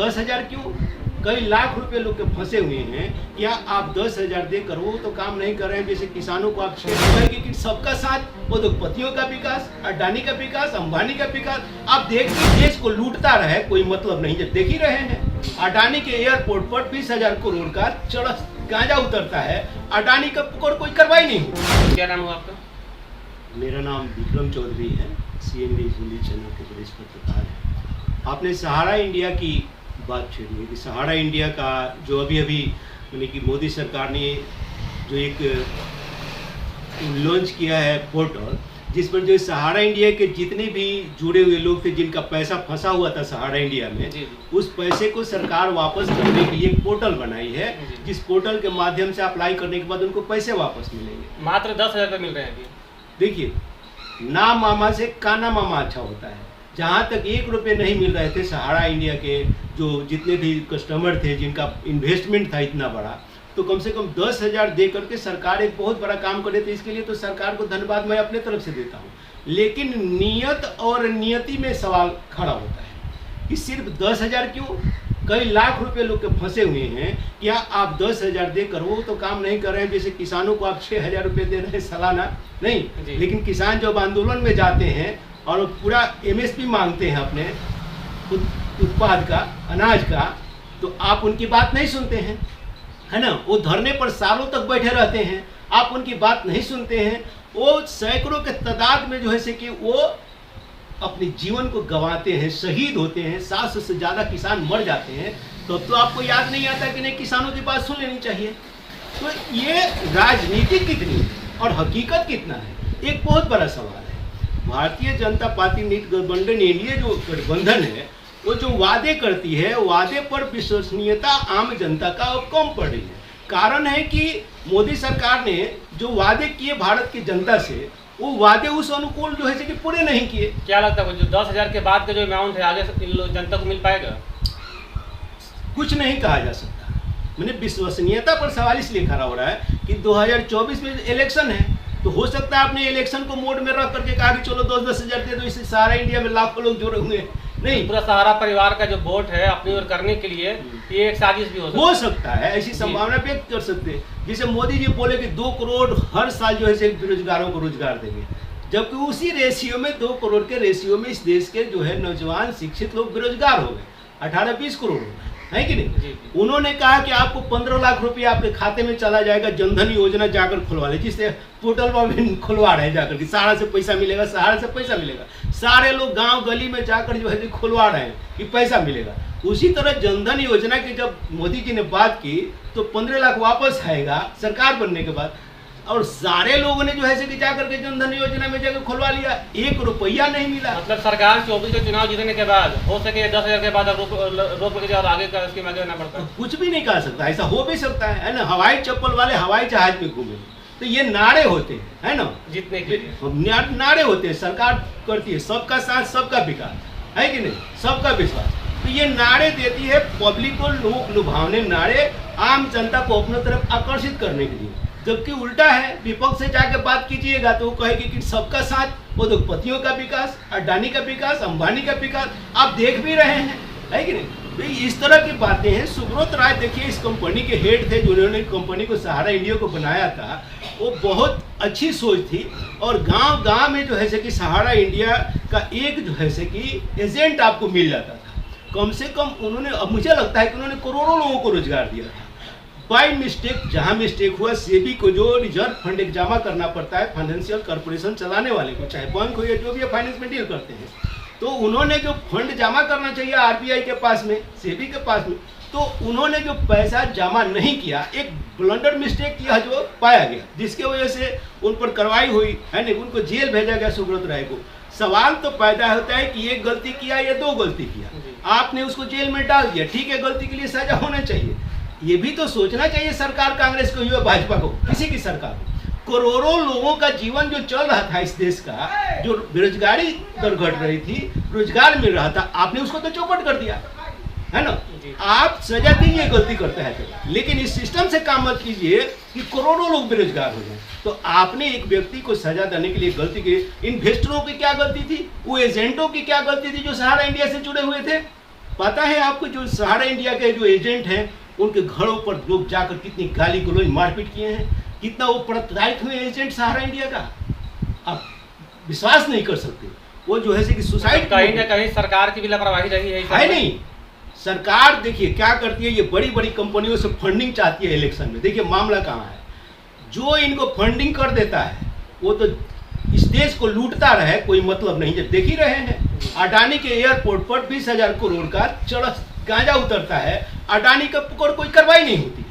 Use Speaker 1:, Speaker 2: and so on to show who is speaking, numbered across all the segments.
Speaker 1: 10,000 क्यों, कई लाख रुपए लोग के फंसे हुए हैं। क्या आप 10,000 देकर वो तो काम नहीं कर रहे हैं। जैसे किसानों को आप कि सबका साथ, उद्योगपतियों का विकास, अडानी का विकास, अंबानी का विकास, आप देख के देश को लूटता रहे, कोई मतलब नहीं। जब देख ही रहे हैं अडानी के एयरपोर्ट पर 20,000 करोड़ का गांजा उतरता है, अडानी का कोई कार्रवाई नहीं हुई।
Speaker 2: क्या नाम हुआ आपका?
Speaker 1: मेरा नाम विक्रम चौधरी है, CND हिंदी चैनल के वरिष्ठ पत्रकार है। आपने सहारा इंडिया की बात छेड़ी है कि सहारा इंडिया का जो अभी यानी कि मोदी सरकार ने जो एक लॉन्च किया है पोर्टल, जिस पर जो सहारा इंडिया के जितने भी जुड़े हुए लोग थे, जिनका पैसा फंसा हुआ था सहारा इंडिया में, उस पैसे को सरकार वापस करने के लिए एक पोर्टल बनाई है, जिस पोर्टल के माध्यम से अप्लाई करने के बाद उनको पैसे वापस मिलेंगे।
Speaker 2: मात्र 10,000 रुपये मिल रहे हैं अभी।
Speaker 1: देखिए, ना मामा से काना मामा अच्छा होता है। जहाँ तक 1 रुपये नहीं मिल रहे थे सहारा इंडिया के जो जितने भी कस्टमर थे, जिनका इन्वेस्टमेंट था इतना बड़ा, तो कम से कम 10,000 दे करके सरकार एक बहुत बड़ा काम कर रही थी। इसके लिए तो सरकार को धन्यवाद मैं अपने तरफ से देता हूँ। लेकिन नियत और नियति में सवाल खड़ा होता है कि सिर्फ 10,000 क्यों, कई लाख रुपए लोग के फंसे हुए हैं। क्या आप 10,000 देकर वो तो काम नहीं कर रहे हैं। जैसे किसानों को आप 6,000 रुपये दे रहे हैं सालाना, नहीं, लेकिन किसान जब आंदोलन में जाते हैं और पूरा MSP मांगते हैं अपने उत्पाद का, अनाज का, तो आप उनकी बात नहीं सुनते हैं, है ना। वो धरने पर सालों तक बैठे रहते हैं, आप उनकी बात नहीं सुनते हैं। वो सैकड़ों के तादाद में जो है से कि वो अपने जीवन को गंवाते हैं, शहीद होते हैं, 700 से ज़्यादा किसान मर जाते हैं। तो आपको याद नहीं आता कि नहीं किसानों की बात सुन लेनी चाहिए। तो ये राजनीति कितनी है और हकीकत कितना है, एक बहुत बड़ा सवाल है। भारतीय जनता पार्टी नीति गठबंधन, एनडीए जो गठबंधन है, वो जो वादे करती है, वादे पर विश्वसनीयता आम जनता का अब कम पड़ रही है। कारण है कि मोदी सरकार ने जो वादे किए भारत की जनता से, वो वादे उस अनुकूल जो है कि पूरे नहीं किए।
Speaker 2: क्या लगता है जो 10,000 के बाद का जो अमाउंट है आगे जनता को मिल पाएगा?
Speaker 1: कुछ नहीं कहा जा सकता। मैंने विश्वसनीयता पर सवाल इसलिए खड़ा हो रहा है कि 2024 में इलेक्शन है, तो हो सकता है आपने इलेक्शन को मोड में रख करके कहा कि चलो 10,000 दे दो, इससे सारा इंडिया में लाखों लोग जुड़े हुए हैं। नहीं,
Speaker 2: पूरा सहारा परिवार का जो वोट है अपनी ओर करने के लिए ये एक साजिश भी हो
Speaker 1: सकता है। ऐसी संभावना व्यक्त कर सकते हैं। जैसे मोदी जी बोले कि 2 करोड़ हर साल जो है बेरोजगारों को रोजगार देंगे, जबकि उसी रेशियो में 2 करोड़ के रेशियो में इस देश के जो है नौजवान शिक्षित लोग बेरोजगार हो गए, 18-20 करोड़ हो गए, है कि नहीं। उन्होंने कहा कि आपको 15 लाख रुपया आपके खाते में चला जाएगा, जनधन योजना जाकर खुलवा ले, जिससे पोर्टल पर खुलवा रहे हैं जाकर कि सहारा से पैसा मिलेगा, सहारा से पैसा मिलेगा। सारे लोग गांव गली में जाकर जो है खुलवा रहे हैं कि पैसा मिलेगा। उसी तरह जनधन योजना की जब मोदी जी ने बात की तो 15 लाख वापस आएगा सरकार बनने के बाद, और सारे लोगों ने जो है कि जाकर के जनधन योजना में जाकर खुलवा लिया, 1 रुपया नहीं मिला।
Speaker 2: मतलब सरकार 24 के चुनाव जीतने के बाद हो सके 10,000 के बाद रोक लगे और आगे का स्कीम आगे करना पड़ता है।
Speaker 1: कुछ भी नहीं कह सकता, ऐसा हो भी सकता है ना। हवाई चप्पल वाले हवाई जहाज में घूमे, तो ये नारे होते हैं, है ना,
Speaker 2: जीतने के
Speaker 1: नारे होते हैं। सरकार करती है सबका साथ सबका विकास, है कि नहीं, सबका विश्वास। तो ये नारे देती है पब्लिक को, लोक लुभावने नारे, आम जनता को अपनी तरफ आकर्षित करने के लिए। जबकि उल्टा है, विपक्ष से जाकर बात कीजिएगा तो वो कहेगी कि सबका साथ, उद्योगपतियों का विकास, अडानी का विकास, अंबानी का विकास, आप देख भी रहे हैं, है कि नहीं। तो इस तरह की बातें हैं। सुब्रत राय देखिए इस कंपनी के हेड थे, जिन्होंने कंपनी को सहारा इंडिया को बनाया था, वो बहुत अच्छी सोच थी। और गांव गांव में जो है कि सहारा इंडिया का एक जो है कि एजेंट आपको मिल जाता था। कम से कम उन्होंने, अब मुझे लगता है कि उन्होंने करोड़ों लोगों को रोजगार दिया था। बाई मिस्टेक जहां मिस्टेक हुआ, सेबी को जो रिजर्व फंड एक जमा करना पड़ता है फाइनेंशियल कॉर्पोरेशन चलाने वाले को, चाहे बैंक हो या जो भी फाइनेंस में डील करते हैं, तो उन्होंने जो फंड जमा करना चाहिए RBI के पास में, सेबी के पास में, तो उन्होंने जो पैसा जमा नहीं किया, एक ब्लंडर मिस्टेक किया जो पाया गया, जिसके वजह से उन पर कार्रवाई हुई, है नहीं, उनको जेल भेजा गया सुब्रत राय को। सवाल तो पैदा होता है कि एक गलती किया या 2 गलती किया, आपने उसको जेल में डाल दिया, ठीक है, गलती के लिए सजा होना चाहिए। ये भी तो सोचना चाहिए सरकार, कांग्रेस को या भाजपा को, किसी की सरकार को। करोड़ों लोगों का जीवन जो चल रहा था इस देश का, जो बेरोजगारी दर घट रही थी, रोजगार मिल रहा था, आपने उसको तो चौपट कर दिया, है ना। आप सजा दीजिए गलती करते हैं तो, लेकिन इस सिस्टम से काम मत कीजिए कि करोड़ों लोग बेरोजगार हो जाए। तो आपने एक व्यक्ति को सजा देने के लिए गलती की। इन्वेस्टरों की क्या गलती थी, वो एजेंटों की क्या गलती थी जो सहारा इंडिया से जुड़े हुए थे, पता है आपको जो सहारा इंडिया के जो एजेंट हैं उनके घरों पर लोग जाकर कितनी गाली गलौज मारपीट किए हैं, कितना वो प्रताड़ित हुए एजेंट सहारा इंडिया का, आप विश्वास नहीं कर सकते। वो जो है कि सुसाइड
Speaker 2: कहीं ना कहीं सरकार की भी लापरवाही रही है
Speaker 1: नहीं। सरकार देखिए क्या करती है, ये बड़ी बड़ी कंपनियों से फंडिंग चाहती है इलेक्शन में। देखिए मामला कहाँ है, जो इनको फंडिंग कर देता है वो तो इस देश को लूटता रहे, कोई मतलब नहीं। जब देख ही रहे हैं अडानी के एयरपोर्ट पर 20,000 करोड़ का चरस गांजा उतरता है, अडानी का पकड़ कोई कार्रवाई नहीं होती है।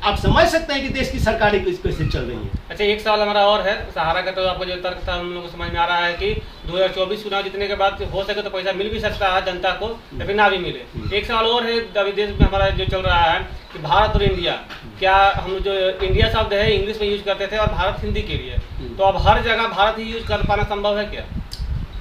Speaker 1: आप समझ सकते हैं कि देश की सरकारें किस कैसे चल रही हैं।
Speaker 2: अच्छा, एक सवाल हमारा और है सहारा का, तो आपको जो तर्क था हम लोगों को समझ में आ रहा है कि 2024 चुनाव जीतने के बाद हो सके तो पैसा मिल भी सकता है जनता को या फिर ना भी मिले। एक सवाल और है, अभी देश में हमारा जो चल रहा है कि भारत और इंडिया, क्या हम जो इंडिया शब्द है इंग्लिश में यूज करते थे और भारत हिंदी के लिए, तो अब हर जगह भारत ही यूज कर पाना संभव है क्या?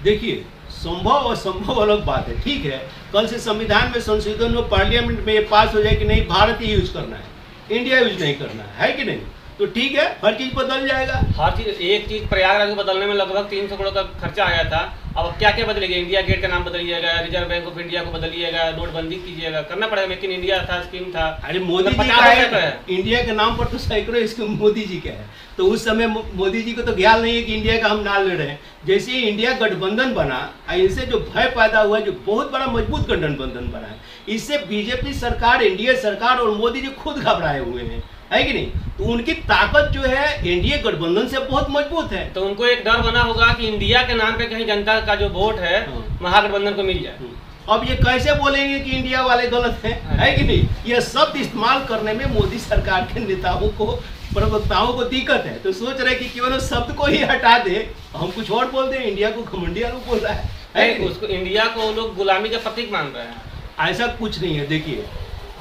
Speaker 1: देखिए संभव और संभव अलग बात है, ठीक है। कल से संविधान में संशोधन हो, पार्लियामेंट में ये पास हो जाए कि नहीं भारत ही यूज करना है, इंडिया यूज नहीं करना है कि नहीं, तो ठीक है, हर चीज बदल जाएगा।
Speaker 2: हर चीज, एक चीज प्रयागराज को बदलने में लगभग 300 करोड़ का खर्चा आया था। अब क्या क्या बदलेगा? इंडिया गेट का नाम बदलिएगा, रिजर्व बैंक ऑफ इंडिया को बदलिएगा, नोटबंदी कीजिएगा, करना पड़ेगा। लेकिन इंडिया था, स्कीम था।
Speaker 1: अरे मोदी जी का है, इंडिया के नाम पर तो सैकड़ों इसके मोदी जी का है। तो उस समय मोदी जी को तो ख्याल नहीं है कि इंडिया का हम नाम ले रहे हैं। जैसे ही इंडिया गठबंधन बना, इनसे जो भय पैदा हुआ, जो बहुत बड़ा मजबूत गठबंधन बना है, इससे बीजेपी सरकार, एनडीए सरकार और मोदी जी खुद घबराए हुए हैं, है कि नहीं। तो उनकी ताकत जो है एनडीए गठबंधन से बहुत मजबूत है।
Speaker 2: तो उनको एक डर बना होगा कि इंडिया के नाम पे कहीं जनता का जो वोट है महागठबंधन को मिल जाए।
Speaker 1: अब ये कैसे बोलेंगे कि इंडिया वाले गलत हैं, है कि नहीं। यह शब्द इस्तेमाल करने में मोदी सरकार के नेताओं को, प्रवक्ताओं को दिक्कत है। तो सोच रहे कि केवल शब्द को ही हटा दे, हम कुछ और बोल दे, इंडिया को घमंडिया लोग बोल रहा है
Speaker 2: उसको इंडिया को लोग गुलामी का प्रतीक मान रहे हैं।
Speaker 1: ऐसा कुछ नहीं है। देखिए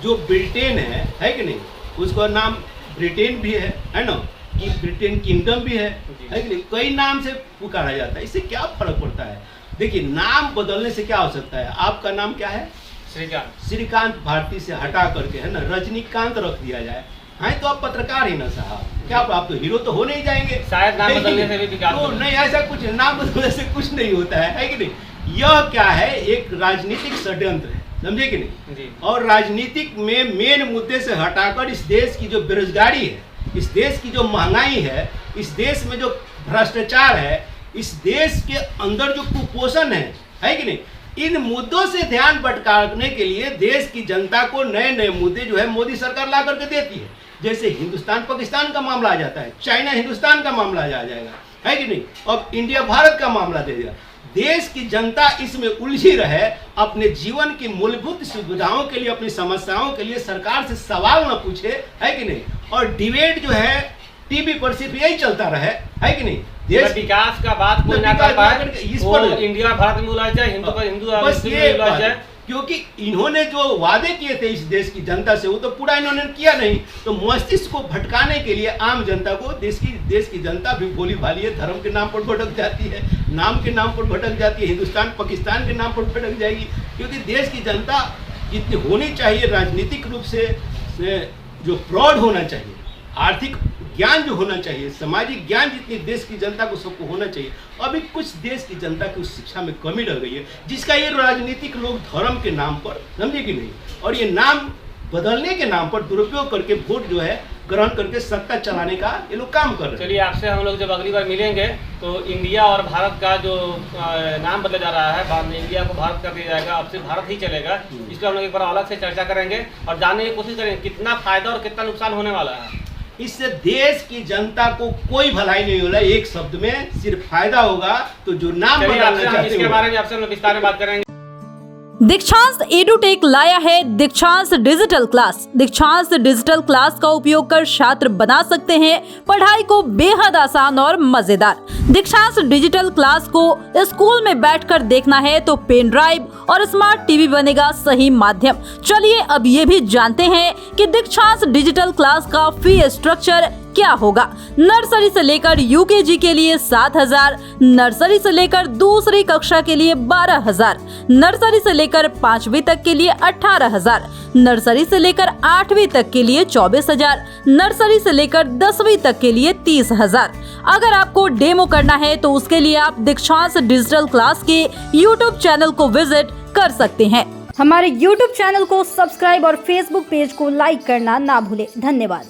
Speaker 1: जो ब्रिटेन है कि नहीं, उसका नाम ब्रिटेन भी है ना, कि ब्रिटेन किंगडम भी है कि नहीं, कई नाम से पुकारा जाता है। इससे क्या फर्क पड़ता है? देखिए नाम बदलने से क्या हो सकता है। आपका नाम क्या है? श्रीकांत भारती से हटा करके है ना रजनीकांत रख दिया जाए, हाँ तो आप पत्रकार ही ना साहब, क्या आप तो हीरो तो हो नहीं जाएंगे।
Speaker 2: शायद नाम बदलने से भी विकास
Speaker 1: तो नहीं, ऐसा कुछ नाम बदलने से कुछ नहीं होता है कि नहीं। यह क्या है, एक राजनीतिक षड्यंत्र है, समझे कि नहीं जी। और राजनीतिक में मेन मुद्दे से हटाकर इस देश की जो बेरोजगारी है, इस देश की जो महंगाई है, इस देश में जो भ्रष्टाचार है, इस देश के अंदर जो कुपोषण है कि नहीं, इन मुद्दों से ध्यान भटकाने के लिए देश की जनता को नए नए मुद्दे जो है मोदी सरकार ला करके देती है। जैसे हिंदुस्तान पाकिस्तान का मामला आ जाता है, चाइना हिंदुस्तान का मामला आ जाएगा, है कि नहीं, अब इंडिया भारत का मामला दे देगा। देश की जनता इसमें उलझी रहे, अपने जीवन की मूलभूत सुविधाओं के लिए, अपनी समस्याओं के लिए सरकार से सवाल न पूछे, है कि नहीं, और डिबेट जो है टीवी पर सिर्फ यही चलता रहे, है कि नहीं।
Speaker 2: देश विकास का बात कोई ना कर पाए, इस पर इंडिया भारत में उलझ जाए, हिंदू पर हिंदू
Speaker 1: बस ये उलझ जाए, क्योंकि इन्होंने जो वादे किए थे इस देश की जनता से वो तो पूरा इन्होंने किया नहीं। तो मस्तिष्क को भटकाने के लिए आम जनता को, देश की जनता भी भोली भाली है, धर्म के नाम पर भटक जाती है, नाम के नाम पर भटक जाती है, हिंदुस्तान पाकिस्तान के नाम पर भटक जाएगी। क्योंकि देश की जनता जितनी होनी चाहिए, राजनीतिक रूप से जो प्रौढ़ होना चाहिए, आर्थिक ज्ञान जो होना चाहिए, सामाजिक ज्ञान जितनी देश की जनता को सबको होना चाहिए, अभी कुछ देश की जनता की उस शिक्षा में कमी रह गई है, जिसका ये राजनीतिक लोग धर्म के नाम पर, समझे कि नहीं, और ये नाम बदलने के नाम पर दुरुपयोग करके वोट जो है ग्रहण करके सत्ता चलाने का ये लोग काम कर रहे हैं।
Speaker 2: चलिए आपसे हम लोग जब अगली बार मिलेंगे तो इंडिया और भारत का जो नाम बदला जा रहा है, बाद में इंडिया को भारत कर दिया जाएगा, अब सिर्फ भारत ही चलेगा, इसलिए हम लोग एक बार अलग से चर्चा करेंगे और जानने की कोशिश करेंगे कितना फायदा और कितना नुकसान होने वाला है।
Speaker 1: इससे देश की जनता को कोई भलाई नहीं होगा, एक शब्द में सिर्फ फायदा होगा। तो जो नाम बदलना चाहते हैं
Speaker 2: इसके बारे में आपसे हम विस्तार में बात करेंगे।
Speaker 3: दीक्षांत एडुटेक लाया है दीक्षांत डिजिटल क्लास। दीक्षांत डिजिटल क्लास का उपयोग कर छात्र बना सकते हैं पढ़ाई को बेहद आसान और मजेदार। दीक्षांत डिजिटल क्लास को स्कूल में बैठकर देखना है तो पेन ड्राइव और स्मार्ट टीवी बनेगा सही माध्यम। चलिए अब ये भी जानते हैं कि दीक्षांत डिजिटल क्लास का फी स्ट्रक्चर क्या होगा। नर्सरी से लेकर यूकेजी के लिए 7,000, नर्सरी से लेकर दूसरी कक्षा के लिए 12,000, नर्सरी से लेकर 5वीं तक के लिए 18,000, नर्सरी से लेकर 8वीं तक के लिए 24,000, नर्सरी से लेकर 10वीं तक के लिए 30,000। अगर आपको डेमो करना है तो उसके लिए आप दीक्षांत डिजिटल क्लास के YouTube चैनल को विजिट कर सकते हैं। हमारे YouTube चैनल को सब्सक्राइब और Facebook पेज को लाइक करना ना भूलें। धन्यवाद।